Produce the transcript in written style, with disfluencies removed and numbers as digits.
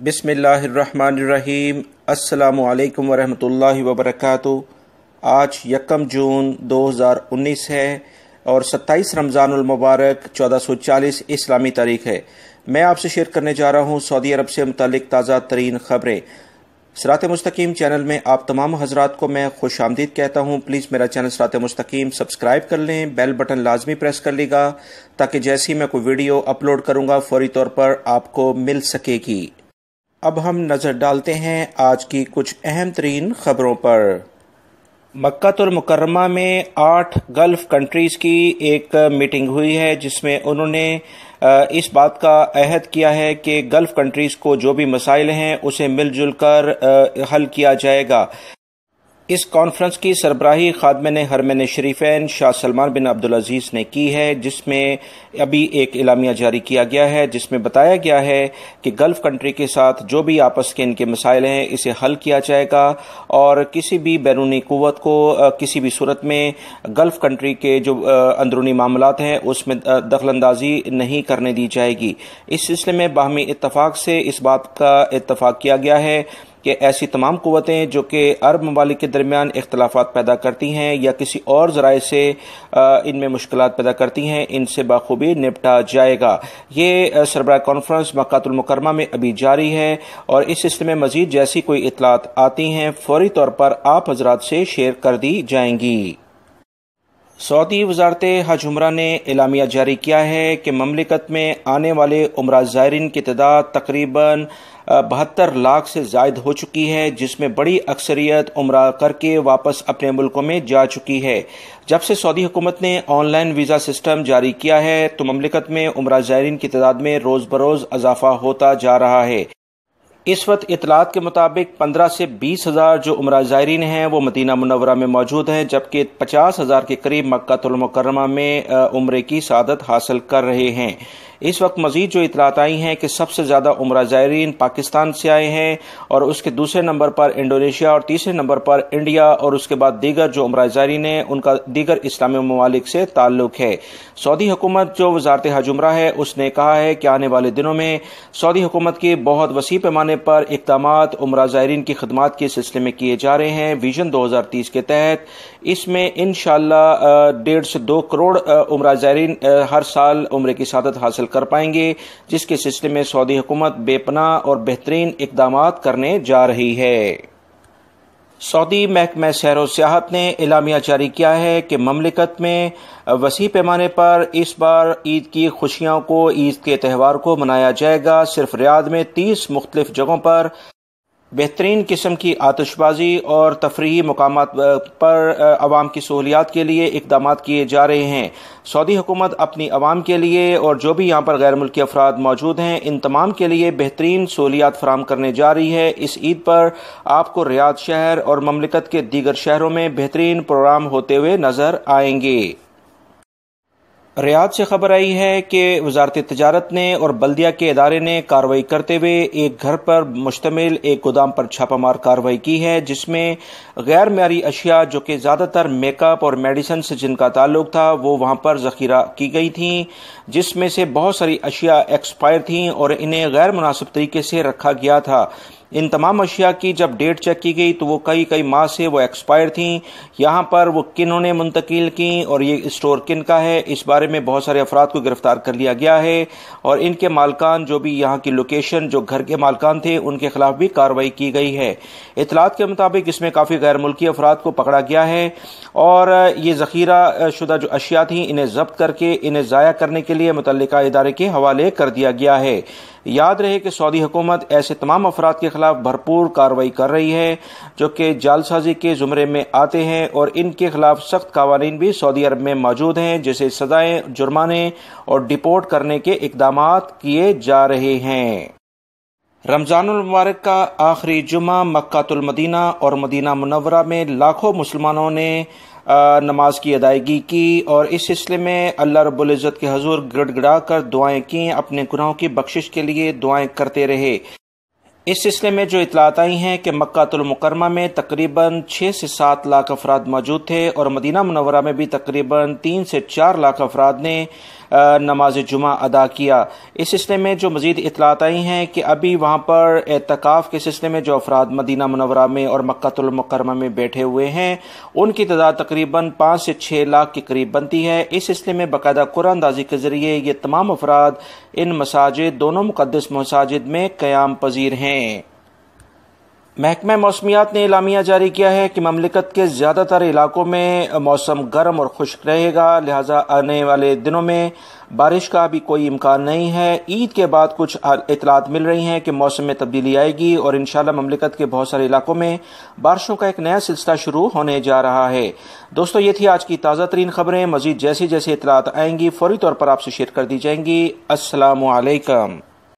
بسم اللہ الرحمن الرحیم۔ السلام علیکم ورحمۃ اللہ وبرکاتہ۔ آج 1 جون 2019 ہے اور 27 رمضان المبارک 1440 اسلامی تاریخ ہے۔ میں آپ سے شیئر کرنے جا رہا ہوں سعودی عرب سے متعلق تازہ ترین خبریں۔ صراط مستقیم چینل میں آپ تمام حضرات کو میں خوش آمدید کہتا ہوں۔ پلیز میرا چینل صراط مستقیم سبسکرائیب کر لیں، بیل بٹن لازمی پریس کر لے گا تاکہ جیسے ہی میں کوئی ویڈیو اپلوڈ کروں گا فوری طور پر آپ کو مل سکے گی۔ اب ہم نظر ڈالتے ہیں آج کی کچھ اہم ترین خبروں پر۔ مکہ المکرمہ میں 8 گلف کنٹریز کی ایک میٹنگ ہوئی ہے جس میں انہوں نے اس بات کا عہد کیا ہے کہ گلف کنٹریز کو جو بھی مسائل ہیں اسے مل جل کر حل کیا جائے گا۔ اس کانفرنس کی سربراہی خادمین حرمین شریفین شاہ سلمان بن عبدالعزیز نے کی ہے، جس میں ابھی ایک اعلامیہ جاری کیا گیا ہے جس میں بتایا گیا ہے کہ گلف کنٹری کے ساتھ جو بھی آپس کے ان کے مسائل ہیں اسے حل کیا جائے گا اور کسی بھی بیرونی قوت کو کسی بھی صورت میں گلف کنٹری کے جو اندرونی معاملات ہیں اس میں دخل اندازی نہیں کرنے دی جائے گی۔ اس سلسلے میں باہمی اتفاق سے اس بات کا اتفاق کیا گیا ہے کہ ایسی تمام قوتیں جو کہ عرب ممالک کے درمیان اختلافات پیدا کرتی ہیں یا کسی اور ذرائع سے ان میں مشکلات پیدا کرتی ہیں ان سے بخوبی نپٹا جائے گا۔ یہ سربراہ کانفرنس مکہ المکرمہ میں ابھی جاری ہے اور اس سلسلے میں مزید جیسی کوئی اطلاعات آتی ہیں فوری طور پر آپ حضرات سے شیئر کر دی جائیں گی۔ سعودی وزارت حج عمرہ نے اعلامیہ جاری کیا ہے کہ مملکت میں آنے والے عمرہ زائرین کی تعداد تقریباً 72 لاکھ سے زائد ہو چکی ہے، جس میں بڑی اکثریت عمرہ کر کے واپس اپنے ملکوں میں جا چکی ہے۔ جب سے سعودی حکومت نے آن لائن ویزا سسٹم جاری کیا ہے تو مملکت میں عمرہ زائرین کی تعداد میں روز بروز اضافہ ہوتا جا رہا ہے۔ اس وقت اطلاعات کے مطابق 15 سے 20 ہزار جو عمرہ زائرین ہیں وہ مدینہ منورہ میں موجود ہیں، جبکہ 50 ہزار کے قریب مکہ المکرمہ میں عمرے کی سعادت حاصل کر رہے ہیں۔ اس وقت مزید جو اطلاعات آئی ہیں کہ سب سے زیادہ عمرہ زائرین پاکستان سے آئے ہیں اور اس کے دوسرے نمبر پر انڈونیشیا اور تیسرے نمبر پر انڈیا اور اس کے بعد دیگر جو عمرہ زائرین ہیں ان کا دیگر اسلامی ممالک سے تعلق ہے۔ سعودی حکومت جو وزارت حج عمرہ ہے اس نے کہا ہے کہ آنے والے دنوں میں سعودی حکومت کے بہت وسیع پیمانے پر اقدامات عمرہ زائرین کی خدمات کے سلسلے میں کیے جا رہے ہیں۔ ویژن 2030 کے تحت اس میں انشاءاللہ 1.5 سے 2 کروڑ عمرہ زائرین ہر سال عمرے کی سعادت حاصل کر پائیں گے، جس کے سلسلے میں سعودی حکومت بے پناہ اور بہترین اقدامات کرنے جا رہی ہے۔ سعودی محکمہ سیر و سیاحت نے اعلامیہ جاری کیا ہے کہ مملکت میں وسیع پیمانے پر اس بار عید کی خوشیوں کو، عید کے تہوار کو منایا جائے گا۔ صرف ریاض میں 30 مختلف جگہوں پر بہترین قسم کی آتش بازی اور تفریحی مقامات پر عوام کی سہولیات کے لیے اقدامات کیے جا رہے ہیں۔ سعودی حکومت اپنی عوام کے لیے اور جو بھی یہاں پر غیر ملکی افراد موجود ہیں ان تمام کے لیے بہترین سہولیات فراہم کرنے جا رہی ہے۔ اس عید پر آپ کو ریاض شہر اور مملکت کے دیگر شہروں میں بہترین پروگرام ہوتے ہوئے نظر آئیں گے۔ ریاض سے خبر آئی ہے کہ وزارت تجارت نے اور بلدیہ کے ادارے نے کارروائی کرتے ہوئے ایک گھر پر مشتمل ایک گودام پر چھاپہ مار کارروائی کی ہے، جس میں غیر معیاری اشیاء جو کہ زیادہ تر میک اپ اور میڈیسن سے جن کا تعلق تھا وہ وہاں پر ذخیرہ کی گئی تھیں، جس میں سے بہت ساری اشیاء ایکسپائر تھیں اور انہیں غیر مناسب طریقے سے رکھا گیا تھا۔ ان تمام اشیاء کی جب ڈیٹ چیک کی گئی تو وہ کئی ماہ سے وہ ایکسپائر تھیں۔ یہاں پر وہ کنہوں نے منتقل کی اور یہ اسٹور کن کا ہے اس بارے میں بہت سارے افراد کو گرفتار کر لیا گیا ہے اور ان کے مالکان جو بھی یہاں کی لوکیشن جو گھر کے مالکان تھے ان کے خلاف بھی کارروائی کی گئی ہے۔ اطلاعات کے مطابق اس میں کافی غیر ملکی افراد کو پکڑا گیا ہے اور یہ ذخیرہ شدہ جو اشیاء تھیں انہیں ضبط کر کے انہیں ضائع کرنے کے لیے متعلقہ ادارے کے حوالے کر دیا گیا ہے۔ یاد رہے کہ سعودی حکومت ایسے تمام افراد کے خلاف بھرپور کارروائی کر رہی ہے جو کہ جعل سازی کے زمرے میں آتے ہیں اور ان کے خلاف سخت قوانین بھی سعودی عرب میں موجود ہیں، جیسے سزائیں، جرمانے اور ڈیپورٹ کرنے کے اقدامات کیے جا رہے ہیں۔ رمضان المبارک کا آخری جمعہ مکہ المدینہ اور مدینہ منورہ میں لاکھوں مسلمانوں نے نماز کی ادائیگی کی اور اس سلسلے میں اللہ رب العزت کے حضور گڑ گڑا کر دعائیں کیں، اپنے گناہوں کی بخشش کے لیے دعائیں کرتے رہے۔ اس سلسلے میں جو اطلاعات آئی ہیں کہ مکہ المکرمہ میں تقریباً 6 سے 7 لاکھ افراد موجود تھے اور مدینہ منورہ میں بھی تقریباً 3 سے 4 لاکھ افراد نے نماز جمعہ ادا کیا۔ اس سلسلے میں جو مزید اطلاعات آئی ہیں کہ ابھی وہاں پر اعتکاف کے سلسلے میں جو افراد مدینہ منورہ میں اور مکہ المکرمہ میں بیٹھے ہوئے ہیں ان کی تعداد تقریباً 5 سے 6 لاکھ کے قریب بنتی ہے۔ اس سلسلے میں باقاعدہ قرآن اندازی کے ذریعے یہ تمام افراد ان مساجد، دونوں مقدس مساجد میں قیام پذیر ہیں۔ محکمہ موسمیات نے اعلامیہ جاری کیا ہے کہ مملکت کے زیادہ تر علاقوں میں موسم گرم اور خشک رہے گا، لہٰذا آنے والے دنوں میں بارش کا بھی کوئی امکان نہیں ہے۔ عید کے بعد کچھ اطلاعات مل رہی ہیں کہ موسم میں تبدیلی آئے گی اور انشاءاللہ مملکت کے بہت سارے علاقوں میں بارشوں کا ایک نیا سلسلہ شروع ہونے جا رہا ہے۔ دوستو یہ تھی آج کی تازہ ترین خبریں۔ مزید جیسے اطلاعات آئیں گی فوری طور پر آپ سے شیئر کر دی جائیں گی۔ السلام علیکم۔